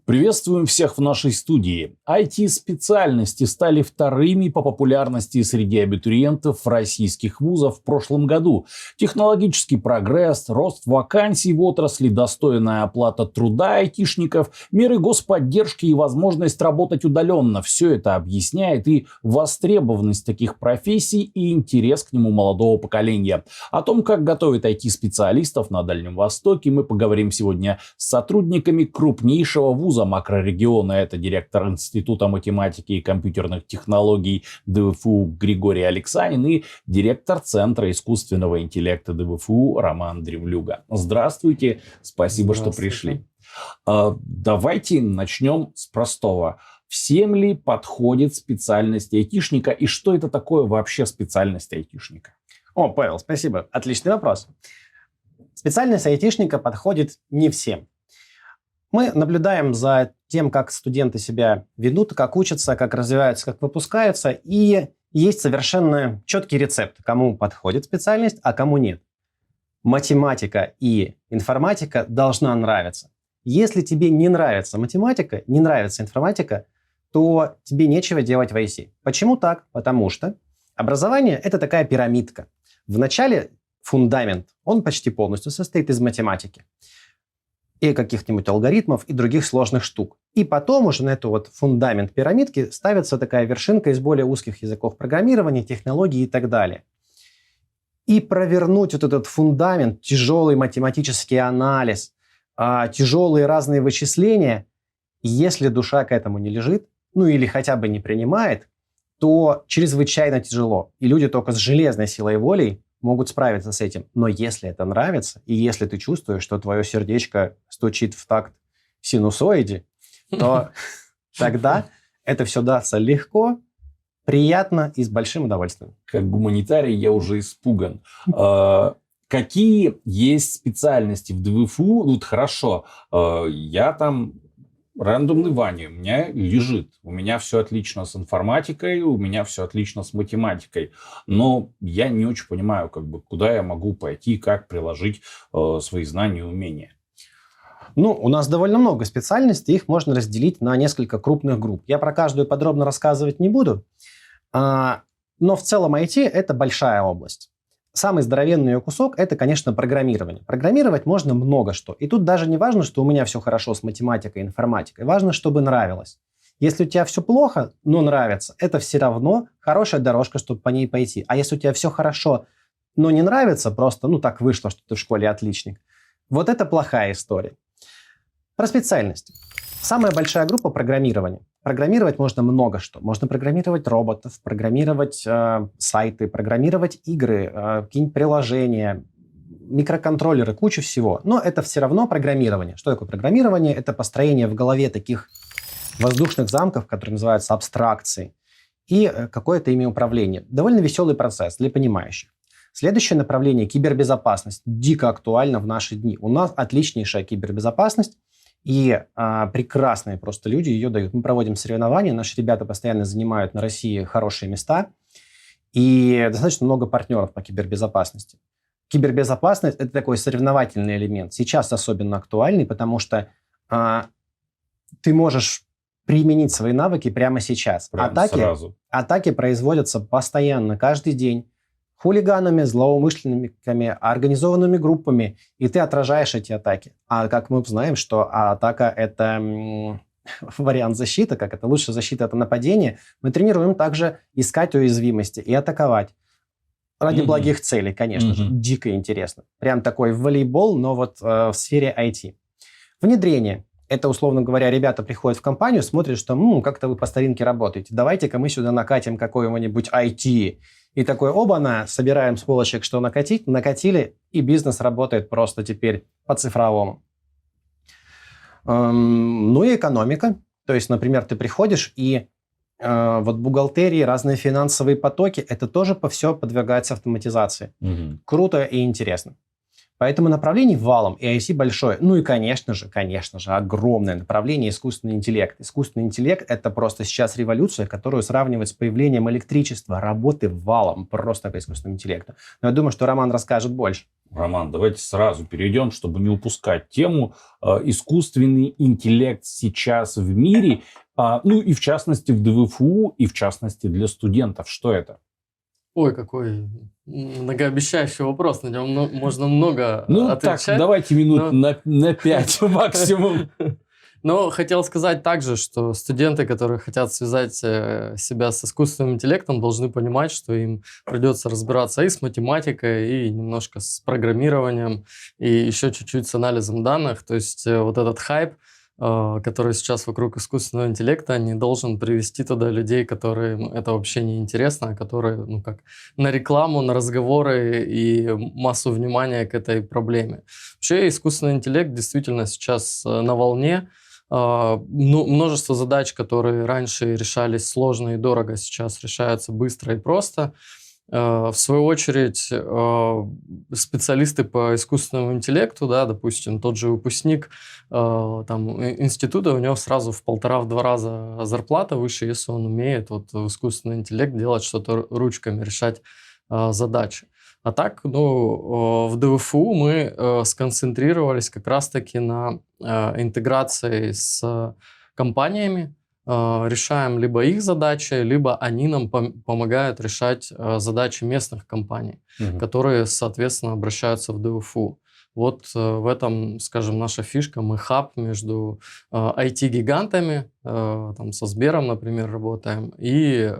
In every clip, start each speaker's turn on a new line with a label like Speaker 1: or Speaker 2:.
Speaker 1: Приветствуем всех в нашей студии. IT-специальности стали вторыми по популярности среди абитуриентов российских вузов в прошлом году. Технологический прогресс, рост вакансий в отрасли, достойная оплата труда айтишников, меры господдержки и возможность работать удаленно – все это объясняет и востребованность таких профессий, и интерес к нему молодого поколения. О том, как готовят IT-специалистов на Дальнем Востоке, мы поговорим сегодня с сотрудниками крупнейшего вуза макрорегиона. Это директор Института математики и компьютерных технологий ДВФУ Григорий Алексанин и директор Центра искусственного интеллекта ДВФУ Роман Древлюга. Здравствуйте, спасибо, что пришли. Давайте начнем с простого. Всем ли подходит специальность айтишника и что это такое вообще специальность айтишника?
Speaker 2: Павел, спасибо. Отличный вопрос. Специальность айтишника подходит не всем. Мы наблюдаем за тем, как студенты себя ведут, как учатся, как развиваются, как выпускаются. И есть совершенно четкий рецепт, кому подходит специальность, а кому нет. Математика и информатика должна нравиться. Если тебе не нравится математика, не нравится информатика, то тебе нечего делать в IT. Почему так? Потому что образование – это такая пирамидка. Вначале фундамент, он почти полностью состоит из математики. И каких-нибудь алгоритмов, и других сложных штук. И потом уже на эту вот фундамент пирамидки ставится такая вершинка из более узких языков программирования, технологий и так далее. И провернуть вот этот фундамент, тяжелый математический анализ, тяжелые разные вычисления, если душа к этому не лежит, ну или хотя бы не принимает, то чрезвычайно тяжело. И люди только с железной силой воли могут справиться с этим. Но если это нравится, и если ты чувствуешь, что твое сердечко стучит в такт синусоиде, то тогда это все дастся легко, приятно и с большим удовольствием.
Speaker 1: Как гуманитарий я уже испуган. Какие есть специальности в ДВФУ? Вот хорошо, я там рандомный Ваня, у меня лежит. У меня все отлично с информатикой, у меня все отлично с математикой. Но я не очень понимаю, куда я могу пойти, как приложить свои знания и умения.
Speaker 2: У нас довольно много специальностей, их можно разделить на несколько крупных групп. Я про каждую подробно рассказывать не буду, но в целом IT – это большая область. Самый здоровенный ее кусок – это, конечно, программирование. Программировать можно много что. И тут даже не важно, что у меня все хорошо с математикой и информатикой. Важно, чтобы нравилось. Если у тебя все плохо, но нравится, это все равно хорошая дорожка, чтобы по ней пойти. А если у тебя все хорошо, но не нравится, просто, так вышло, что ты в школе отличник, вот это плохая история. Про специальность. Самая большая группа – программирование. Программировать можно много что. Можно программировать роботов, программировать сайты, программировать игры, какие-нибудь приложения, микроконтроллеры, кучу всего. Но это все равно программирование. Что такое программирование? Это построение в голове таких воздушных замков, которые называются абстракцией, и какое-то ими управление. Довольно веселый процесс для понимающих. Следующее направление – кибербезопасность. Дико актуально в наши дни. У нас отличнейшая кибербезопасность. И прекрасные просто люди ее дают. Мы проводим соревнования, наши ребята постоянно занимают на России хорошие места. И достаточно много партнеров по кибербезопасности. Кибербезопасность – это такой соревновательный элемент. Сейчас особенно актуальный, потому что ты можешь применить свои навыки прямо сейчас. Атаки производятся постоянно, каждый день. Хулиганами, злоумышленниками, организованными группами, и ты отражаешь эти атаки. А как мы знаем, что атака – это вариант защиты, как это лучше защита – это нападение, мы тренируем также искать уязвимости и атаковать. Ради благих целей, конечно же. Дико интересно. Прям такой волейбол, но вот в сфере IT. Внедрение. Это, условно говоря, ребята приходят в компанию, смотрят, что как-то вы по старинке работаете. Давайте-ка мы сюда накатим какого-нибудь IT. И такой, оба-на, собираем с полочек, что накатить, накатили, и бизнес работает просто теперь по-цифровому. И экономика. То есть, например, ты приходишь, и вот бухгалтерии, разные финансовые потоки, это тоже все подвергается автоматизации. Круто и интересно. Поэтому направлений валом, и IT большое. Ну и, конечно же, огромное направление искусственный интеллект. Искусственный интеллект – это просто сейчас революция, которую сравнивать с появлением электричества, работы валом просто по искусственному интеллекту. Но я думаю, что Роман расскажет больше.
Speaker 1: Роман, давайте сразу перейдем, чтобы не упускать тему. Искусственный интеллект сейчас в мире, ну и в частности в ДВФУ, и в частности для студентов. Что это?
Speaker 3: Ой, какой многообещающий вопрос, на нем можно много отвечать.
Speaker 1: Так, давайте минут на 5 максимум.
Speaker 3: Но хотел сказать также, что студенты, которые хотят связать себя с искусственным интеллектом, должны понимать, что им придется разбираться и с математикой, и немножко с программированием, и еще чуть-чуть с анализом данных. То есть вот этот хайп, который сейчас вокруг искусственного интеллекта, не должен привести туда людей, которым это вообще не интересно, а которые, ну, как на рекламу, на разговоры и массу внимания к этой проблеме. Вообще искусственный интеллект действительно сейчас на волне. Множество задач, которые раньше решались сложно и дорого, сейчас решаются быстро и просто. В свою очередь, специалисты по искусственному интеллекту, да, допустим, тот же выпускник там, института, у него сразу в 1,5-2 раза зарплата выше, если он умеет вот, в искусственный интеллект делать что-то ручками, решать задачи. А так, ну, в ДВФУ мы сконцентрировались как раз-таки на интеграции с компаниями, решаем либо их задачи, либо они нам помогают решать задачи местных компаний, которые, соответственно, обращаются в ДВФУ. Вот в этом, скажем, наша фишка. Мы хаб между IT-гигантами, там, со Сбером, например, работаем, и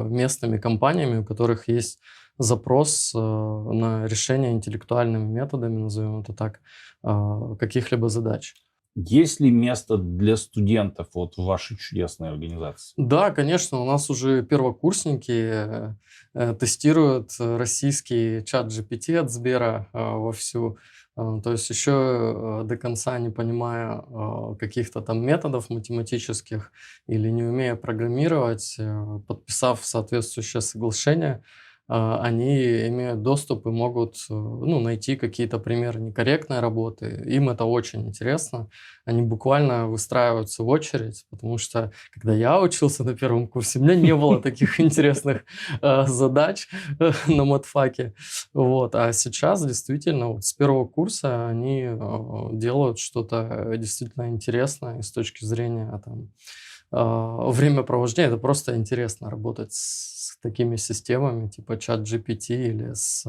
Speaker 3: местными компаниями, у которых есть запрос на решение интеллектуальными методами, назовем это так, каких-либо задач.
Speaker 1: Есть ли место для студентов вот в вашей чудесной организации?
Speaker 3: Да, конечно, у нас уже первокурсники тестируют российский чат GPT от Сбера вовсю. То есть еще до конца не понимая каких-то там методов математических или не умея программировать, подписав соответствующее соглашение, они имеют доступ и могут найти какие-то примеры некорректной работы. Им это очень интересно. Они буквально выстраиваются в очередь, потому что, когда я учился на первом курсе, у меня не было таких интересных задач на матфаке. Вот. А сейчас действительно вот с первого курса они делают что-то действительно интересное с точки зрения там, времяпровождения. Это просто интересно работать с такими системами, типа чат GPT или с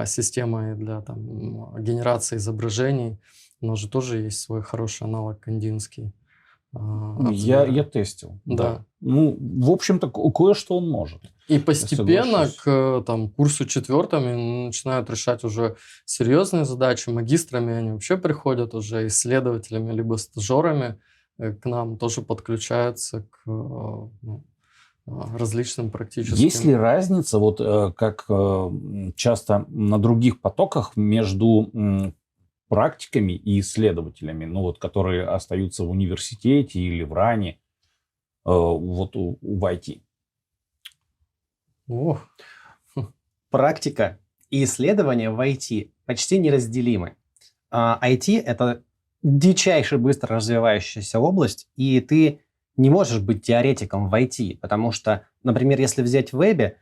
Speaker 3: системой для там, генерации изображений. Но же тоже есть свой хороший аналог кандинский.
Speaker 1: Я тестил.
Speaker 3: Да.
Speaker 1: Ну, в общем-то, кое-что он может.
Speaker 3: И постепенно к там, курсу 4 начинают решать уже серьезные задачи. Магистрами они вообще приходят уже исследователями либо стажерами к нам, тоже подключаются к различным практическим.
Speaker 1: Есть ли разница, вот как часто на других потоках, между практиками и исследователями, ну вот, которые остаются в университете или в РАНе, вот в IT?
Speaker 2: Практика и исследования в IT почти неразделимы. IT – это дичайше быстро развивающаяся область, и ты не можешь быть теоретиком в IT, потому что, например, если взять в вебе,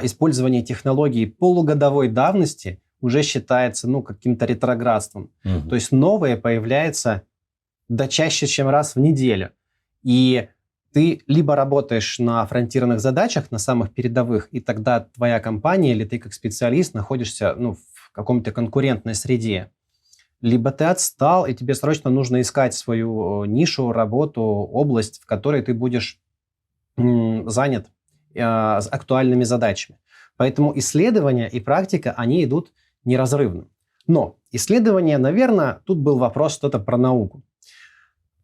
Speaker 2: использование технологий полугодовой давности уже считается каким-то ретроградством. То есть новое появляется чаще, чем раз в неделю. И ты либо работаешь на фронтирных задачах, на самых передовых, и тогда твоя компания или ты как специалист находишься в каком-то конкурентной среде. Либо ты отстал, и тебе срочно нужно искать свою нишу, работу, область, в которой ты будешь занят актуальными задачами. Поэтому исследования и практика, они идут неразрывно. Но исследования, наверное, тут был вопрос что-то про науку.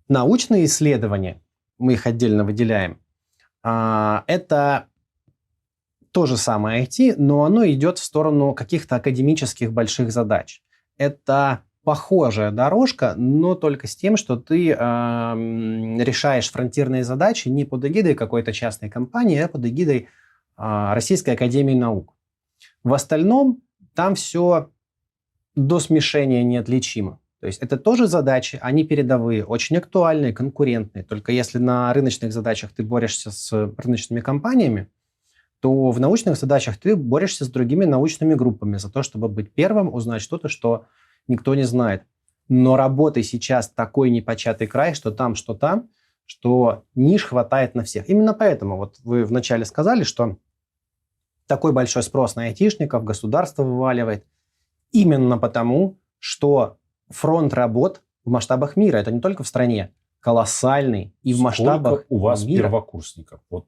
Speaker 2: Научные исследования, мы их отдельно выделяем, это то же самое IT, но оно идет в сторону каких-то академических больших задач. Это похожая дорожка, но только с тем, что ты решаешь фронтирные задачи не под эгидой какой-то частной компании, а под эгидой Российской академии наук. В остальном там все до смешения неотличимо. То есть это тоже задачи, они передовые, очень актуальные, конкурентные. Только если на рыночных задачах ты борешься с рыночными компаниями, то в научных задачах ты борешься с другими научными группами за то, чтобы быть первым, узнать что-то, что никто не знает. Но работы сейчас такой непочатый край, что там, что ниш хватает на всех. Именно поэтому вот вы вначале сказали, что такой большой спрос на айтишников, государство вываливает. Именно потому, что фронт работ в масштабах мира, это не только в стране, колоссальный и в масштабах
Speaker 1: Сколько у вас
Speaker 2: мира.
Speaker 1: первокурсников? Вот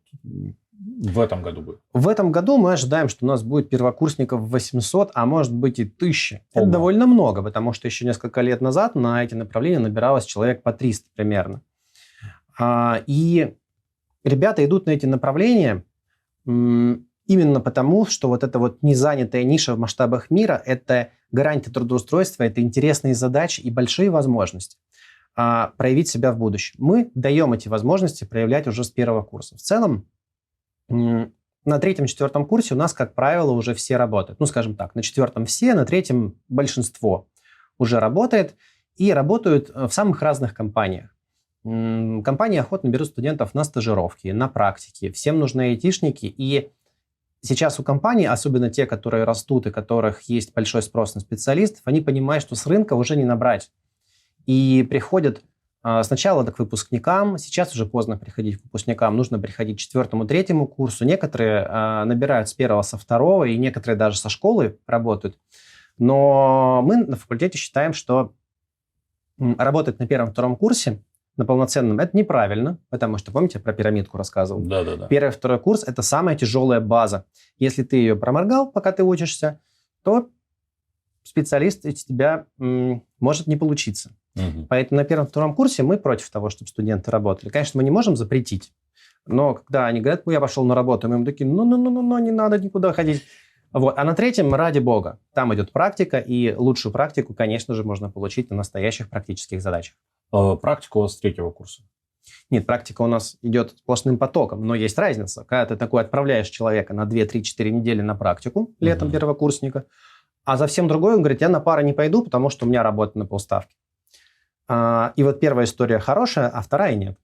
Speaker 1: в этом году будет.
Speaker 2: В этом году мы ожидаем, что у нас будет первокурсников 800, а может быть и 1000. Это
Speaker 1: Ого.
Speaker 2: довольно много, потому что еще несколько лет назад на эти направления набиралось человек по 300 примерно. И ребята идут на эти направления именно потому, что вот эта вот незанятая ниша в масштабах мира – это гарантия трудоустройства, это интересные задачи и большие возможности проявить себя в будущем. Мы даем эти возможности проявлять уже с первого курса. В целом, на 3-4 курсе у нас, как правило, уже все работают. Ну, скажем так, на 4 все, на 3 большинство уже работает. И работают в самых разных компаниях. Компании охотно берут студентов на стажировки, на практики. Всем нужны айтишники. И сейчас у компаний, особенно те, которые растут и у которых есть большой спрос на специалистов, они понимают, что с рынка уже не набрать. И приходят сначала к выпускникам, сейчас уже поздно приходить к выпускникам, нужно приходить к 4-3 курсу. Некоторые набирают с 1-го, со 2-го, и некоторые даже со школы работают. Но мы на факультете считаем, что работать на 1-2 курсе, на полноценном, это неправильно, потому что, помните, я про пирамидку рассказывал?
Speaker 1: Да.
Speaker 2: 1-2 курс – это самая тяжелая база. Если ты ее проморгал, пока ты учишься, то специалист из тебя может не получиться.
Speaker 1: Угу.
Speaker 2: Поэтому на 1-2 курсе мы против того, чтобы студенты работали. Конечно, мы не можем запретить, но когда они говорят, я пошел на работу, мы им такие, не надо никуда ходить. Вот. А на 3-м, ради бога, там идет практика, и лучшую практику, конечно же, можно получить на настоящих практических задачах.
Speaker 1: Практика у вас с 3-го курса?
Speaker 2: Нет, практика у нас идет сплошным потоком, но есть разница. Когда ты такой отправляешь человека на 2-3-4 недели на практику летом первокурсника, а за всем другой он говорит, я на пары не пойду, потому что у меня работа на полставки. И вот первая история хорошая, а вторая нет.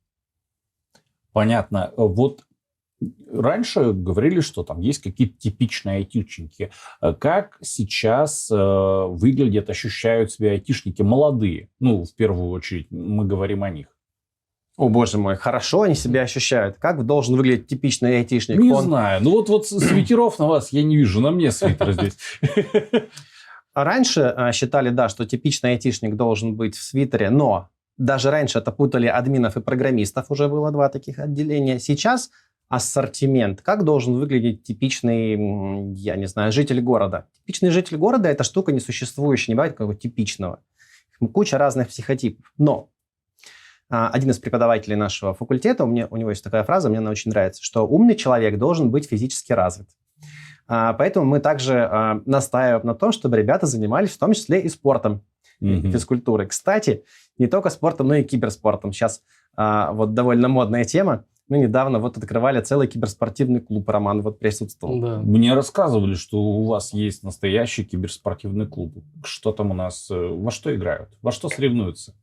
Speaker 1: Понятно. Вот раньше говорили, что там есть какие-то типичные айтишники. Как сейчас выглядят, ощущают себя айтишники молодые? Ну, в первую очередь, мы говорим о них.
Speaker 2: О, боже мой, хорошо они себя ощущают. Как должен выглядеть типичный айтишник?
Speaker 1: Не знаю. Ну, вот свитеров на вас я не вижу. На мне свитер здесь.
Speaker 2: Раньше считали, да, что типичный айтишник должен быть в свитере, но даже раньше это путали админов и программистов. Уже было 2 таких отделения. Сейчас ассортимент. Как должен выглядеть типичный, я не знаю, житель города? Типичный житель города – это штука несуществующая, не бывает какого-то типичного. Куча разных психотипов. Но один из преподавателей нашего факультета, у него есть такая фраза, мне она очень нравится, что умный человек должен быть физически развит. Поэтому мы также настаиваем на том, чтобы ребята занимались в том числе и спортом, физкультурой. Кстати, не только спортом, но и киберспортом. Сейчас вот довольно модная тема. Мы недавно вот открывали целый киберспортивный клуб. Роман вот присутствовал.
Speaker 3: Да.
Speaker 1: Мне рассказывали, что у вас есть настоящий киберспортивный клуб. Что там у нас? Во что играют? Во что соревнуются?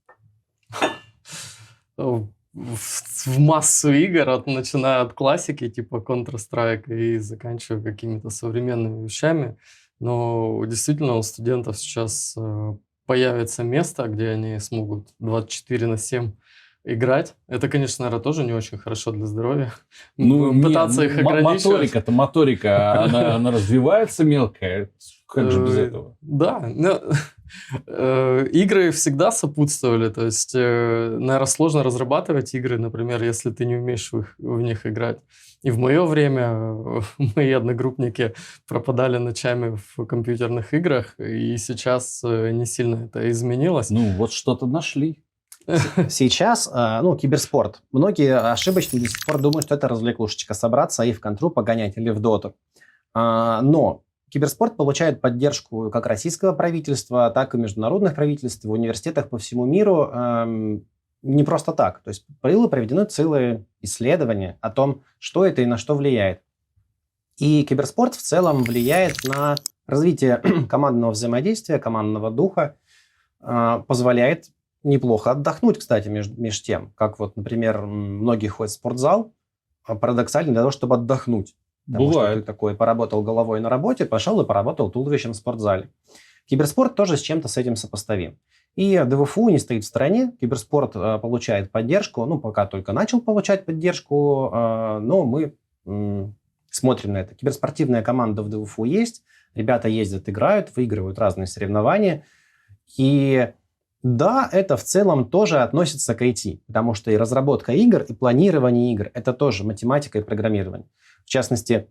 Speaker 3: В массу игр, начиная от классики, типа Counter-Strike, и заканчивая какими-то современными вещами. Но действительно у студентов сейчас появится место, где они смогут 24/7 играть. Это, конечно, наверное, тоже не очень хорошо для здоровья. Пытаться их ограничивать.
Speaker 1: Моторика, она развивается мелкая. Как же без этого?
Speaker 3: Да. Игры всегда сопутствовали. То есть, наверное, сложно разрабатывать игры, например, если ты не умеешь в них играть. И в мое время мои одногруппники пропадали ночами в компьютерных играх, и сейчас не сильно это изменилось.
Speaker 1: Ну, вот что-то нашли.
Speaker 2: Сейчас, киберспорт. Многие ошибочно до сих пор думают, что это развлекушечка. Собраться и в контру погонять или в доту. Но киберспорт получает поддержку как российского правительства, так и международных правительств в университетах по всему миру. Не просто так. То есть были проведены целые исследования о том, что это и на что влияет. И киберспорт в целом влияет на развитие командного взаимодействия, командного духа, позволяет неплохо отдохнуть, кстати, между тем. Как вот, например, многие ходят в спортзал, парадоксально для того, чтобы отдохнуть. Потому что ты такой поработал головой на работе, пошел и поработал туловищем в спортзале. Киберспорт тоже с чем-то с этим сопоставим. И ДВФУ не стоит в стороне, киберспорт получает поддержку, ну, пока только начал получать поддержку, но мы смотрим на это. Киберспортивная команда в ДВФУ есть, ребята ездят, играют, выигрывают разные соревнования. И да, это в целом тоже относится к IT, потому что и разработка игр, и планирование игр – это тоже математика и программирование. В частности,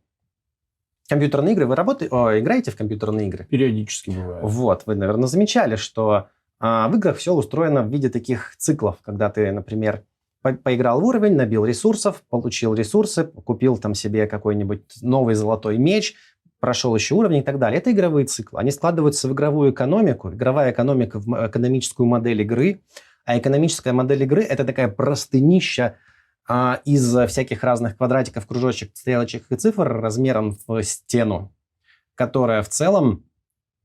Speaker 2: компьютерные игры, вы играете в компьютерные игры?
Speaker 1: Периодически бывает.
Speaker 2: Вот, вы, наверное, замечали, что в играх все устроено в виде таких циклов, когда ты, например, поиграл в уровень, набил ресурсов, получил ресурсы, купил там себе какой-нибудь новый золотой меч, прошел еще уровень и так далее. Это игровые циклы. Они складываются в игровую экономику. Игровая экономика в экономическую модель игры. А экономическая модель игры – это такая простынища из всяких разных квадратиков, кружочек, стрелочек и цифр размером в стену, которая в целом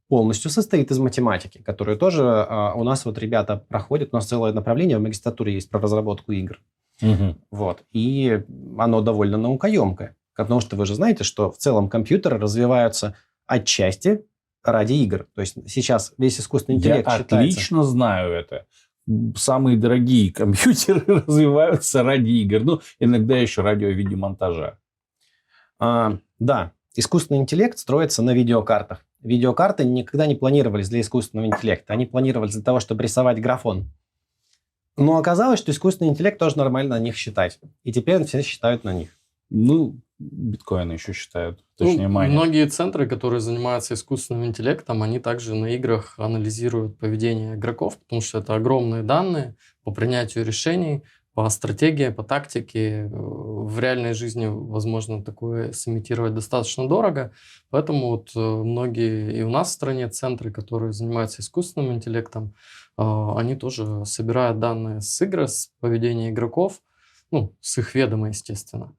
Speaker 2: полностью состоит из математики, которую тоже у нас вот ребята проходят. У нас целое направление в магистратуре есть про разработку игр.
Speaker 1: Угу.
Speaker 2: Вот. И оно довольно наукоемкое. Потому что вы же знаете, что в целом компьютеры развиваются отчасти ради игр. То есть сейчас весь искусственный интеллект считается...
Speaker 1: Я отлично знаю это. Самые дорогие компьютеры развиваются ради игр. Ну, иногда еще ради видеомонтажа.
Speaker 2: Да, искусственный интеллект строится на видеокартах. Видеокарты никогда не планировались для искусственного интеллекта. Они планировались для того, чтобы рисовать графон. Но оказалось, что искусственный интеллект тоже нормально на них считать. И теперь все считают на них.
Speaker 1: Ну, биткоины еще считают, точнее, майнят.
Speaker 3: Многие центры, которые занимаются искусственным интеллектом, они также на играх анализируют поведение игроков, потому что это огромные данные по принятию решений, по стратегии, по тактике. В реальной жизни, возможно, такое сымитировать достаточно дорого. Поэтому вот многие и у нас в стране центры, которые занимаются искусственным интеллектом, они тоже собирают данные с игр, с поведения игроков, ну, с их ведома, естественно.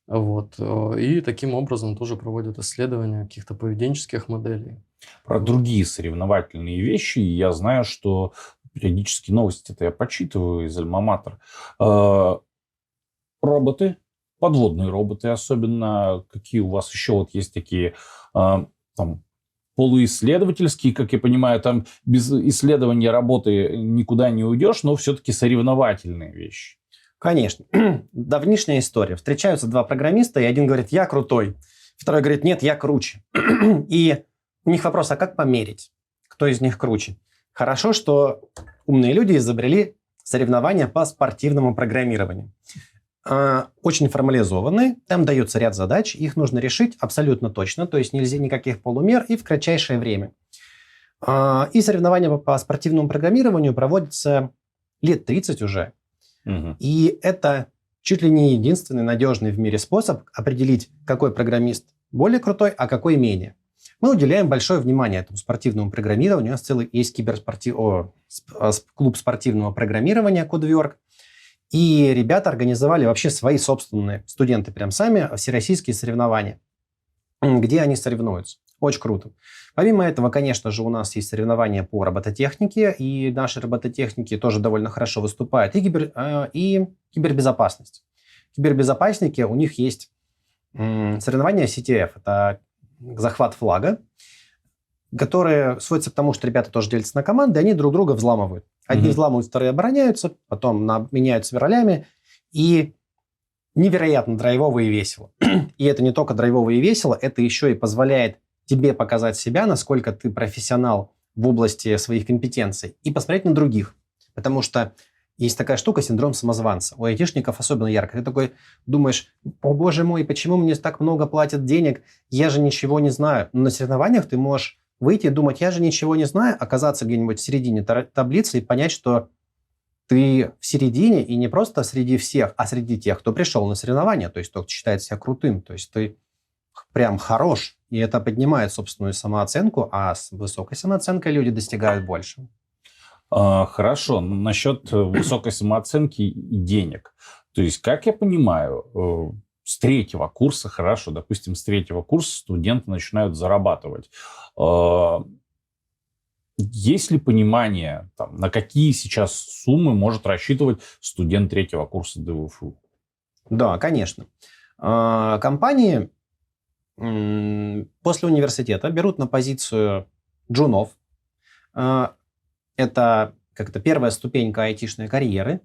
Speaker 3: Вот. И таким образом тоже проводят исследования каких-то поведенческих моделей.
Speaker 1: Про другие соревновательные вещи я знаю, что периодически новости-то я почитываю из Альма-Матер. Роботы, подводные роботы особенно, какие у вас еще вот есть такие там, полуисследовательские, как я понимаю, там без исследования работы никуда не уйдешь, но все-таки соревновательные вещи.
Speaker 2: Конечно. Давнишняя история. Встречаются два программиста, и один говорит, я крутой. Второй говорит, нет, я круче. И у них вопрос, а как померить, кто из них круче? Хорошо, что умные люди изобрели соревнования по спортивному программированию. Очень формализованные, там дается ряд задач, их нужно решить абсолютно точно, то есть нельзя никаких полумер и в кратчайшее время. И соревнования по спортивному программированию проводятся лет 30 уже.
Speaker 1: Угу.
Speaker 2: И это чуть ли не единственный надежный в мире способ определить, какой программист более крутой, а какой менее. Мы уделяем большое внимание этому спортивному программированию. У нас целый есть клуб спортивного программирования Codework. И ребята организовали вообще свои собственные, студенты прям сами, всероссийские соревнования, где они соревнуются. Очень круто. Помимо этого, конечно же, у нас есть соревнования по робототехнике, и наши робототехники тоже довольно хорошо выступают, и кибербезопасность. Кибербезопасники, у них есть соревнования CTF, это захват флага, которые сводятся к тому, что ребята тоже делятся на команды, и они друг друга взламывают. Одни взламывают, вторые обороняются, потом меняются ролями, и невероятно драйвово и весело. И это не только драйвово и весело, это еще и позволяет тебе показать себя, насколько ты профессионал в области своих компетенций, и посмотреть на других. Потому что есть такая штука, синдром самозванца. У айтишников особенно ярко. Ты такой думаешь, о боже мой, почему мне так много платят денег? Я же ничего не знаю. Но на соревнованиях ты можешь выйти и думать, я же ничего не знаю, оказаться где-нибудь в середине таблицы и понять, что ты в середине, и не просто среди всех, а среди тех, кто пришел на соревнования, то есть кто считает себя крутым, то есть ты прям хорош, и это поднимает собственную самооценку, а с высокой самооценкой люди достигают больше.
Speaker 1: Хорошо, насчет высокой самооценки и денег. То есть, как я понимаю, с третьего курса, хорошо, допустим, с третьего курса студенты начинают зарабатывать. Есть ли понимание, там, на какие сейчас суммы может рассчитывать студент третьего курса ДВФУ?
Speaker 2: Да, конечно. Компании после университета берут на позицию джунов. Это как-то первая ступенька айтишной карьеры.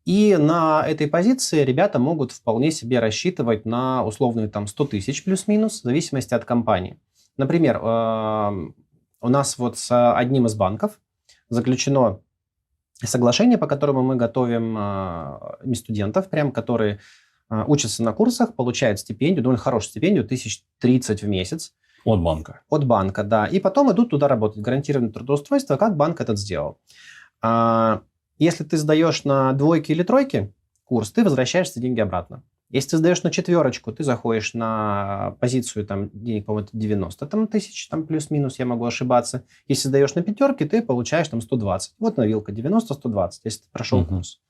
Speaker 2: И на этой позиции ребята могут вполне себе рассчитывать на условные там 100 тысяч плюс-минус, в зависимости от компании. Например, у нас вот с одним из банков заключено соглашение, по которому мы готовим студентов, прям, которые учатся на курсах, получают стипендию, довольно хорошую стипендию, 1030 в месяц.
Speaker 1: От банка?
Speaker 2: От банка, да. И потом идут туда работать. Гарантированное трудоустройство, как банк этот сделал. Если ты сдаешь на двойки или тройки курс, ты возвращаешь деньги обратно. Если ты сдаешь на четверочку, ты заходишь на позицию, там, денег, по-моему, 90 тысяч, там, плюс-минус, я могу ошибаться. Если сдаешь на пятерки, ты получаешь там 120. Вот на вилка 90-120, если ты прошел курс.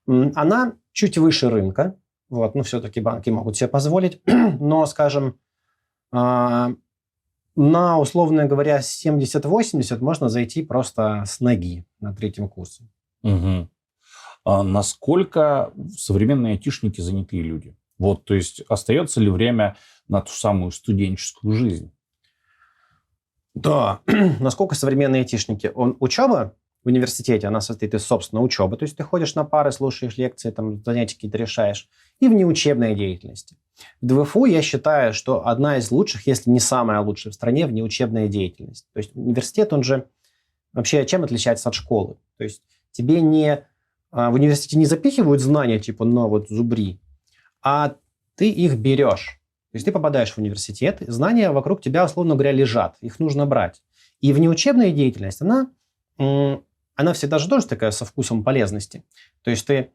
Speaker 2: Она чуть выше рынка. Вот, ну, все-таки банки могут себе позволить. Но, скажем, на, условно говоря, 70-80 можно зайти просто с ноги на третьем курсе.
Speaker 1: Угу. А насколько современные айтишники занятые люди? Вот, то есть остается ли время на ту самую студенческую жизнь?
Speaker 2: Да, насколько современные айтишники? Учеба в университете, она состоит из, собственно, учебы. То есть ты ходишь на пары, слушаешь лекции, там, занятия какие-то решаешь. И внеучебной деятельности. В ДВФУ я считаю, что одна из лучших, если не самая лучшая в стране, внеучебная деятельность. То есть университет, он же вообще чем отличается от школы? То есть тебе в университете не запихивают знания, типа, ну вот зубри, а ты их берешь. То есть ты попадаешь в университет, знания вокруг тебя, условно говоря, лежат, их нужно брать. И внеучебная деятельность, она всегда же тоже такая со вкусом полезности. То есть ты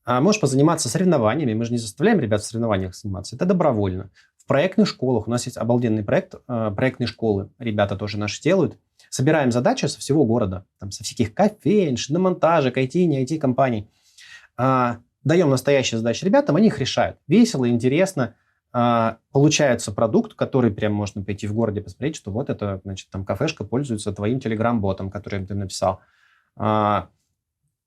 Speaker 2: можешь позаниматься соревнованиями, мы же не заставляем ребят в соревнованиях заниматься, это добровольно. В проектных школах, у нас есть обалденный проект, проектные школы, ребята тоже наши делают. Собираем задачи со всего города, там, со всяких кофеин, шиномонтажек, IT, не IT-компаний. Даем настоящие задачи ребятам, они их решают. Весело, интересно. Получается продукт, который прям можно пойти в городе посмотреть, что вот это, значит, там кафешка пользуется твоим телеграм-ботом, который ты написал.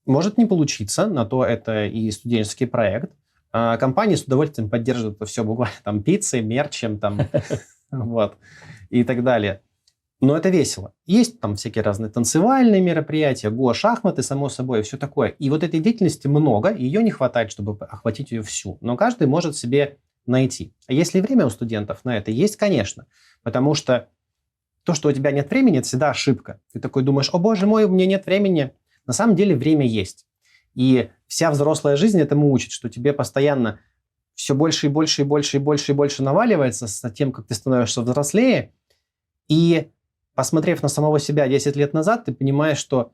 Speaker 2: Может не получиться, на то это и студенческий проект. Компании с удовольствием поддерживают это все буквально там пиццей, мерчем, там, вот, и так далее. Но это весело. Есть там всякие разные танцевальные мероприятия, шахматы, само собой, и все такое. И вот этой деятельности много, и ее не хватает, чтобы охватить ее всю. Но каждый может себе найти. А если время у студентов на это есть, конечно. Потому что то, что у тебя нет времени, это всегда ошибка. Ты такой думаешь, о боже мой, у меня нет времени. На самом деле время есть. И вся взрослая жизнь этому учит, что тебе постоянно все больше и больше и больше и больше и больше наваливается с тем, как ты становишься взрослее. И посмотрев на самого себя 10 лет назад, ты понимаешь, что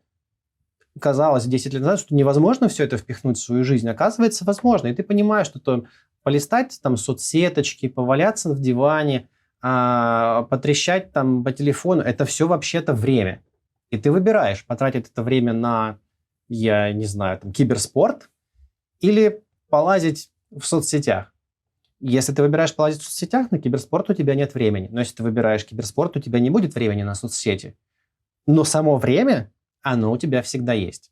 Speaker 2: казалось 10 лет назад, что невозможно все это впихнуть в свою жизнь. Оказывается, возможно. И ты понимаешь, что то полистать там соцсеточки, поваляться в диване, потрещать там по телефону, это все вообще-то время. И ты выбираешь, потратить это время на, я не знаю, там, киберспорт или полазить в соцсетях. Если ты выбираешь полазить в соцсетях, на киберспорт у тебя нет времени. Но если ты выбираешь киберспорт, у тебя не будет времени на соцсети. Но само время, оно у тебя всегда есть.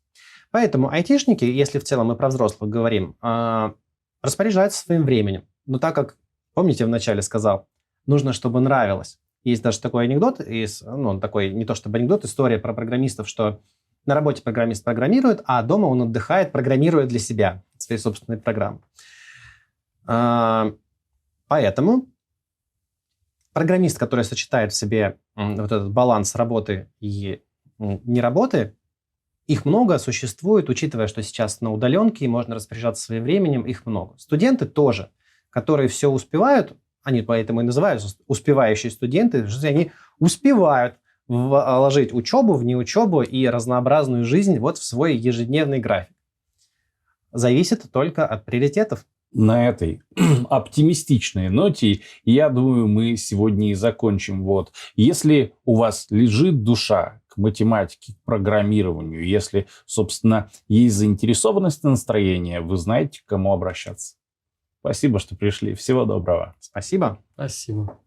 Speaker 2: Поэтому айтишники, если в целом мы про взрослых говорим, распоряжаются своим временем. Но так как, помните, я вначале сказал, нужно, чтобы нравилось. Есть даже такой анекдот, такой не то чтобы анекдот, история про программистов, что на работе программист программирует, а дома он отдыхает, программируя для себя свои собственные программы. Поэтому программист, который сочетает в себе вот этот баланс работы и неработы, их много существует, учитывая, что сейчас на удаленке можно распоряжаться своим временем, их много. Студенты тоже, которые все успевают, они поэтому и называются успевающие студенты, что они успевают вложить учебу, внеучебу и разнообразную жизнь вот в свой ежедневный график. Зависит только от приоритетов.
Speaker 1: На этой оптимистичной ноте, я думаю, мы сегодня и закончим. Вот. Если у вас лежит душа к математике, к программированию, если, собственно, есть заинтересованность и настроение, вы знаете, к кому обращаться. Спасибо, что пришли. Всего доброго.
Speaker 2: Спасибо.
Speaker 3: Спасибо.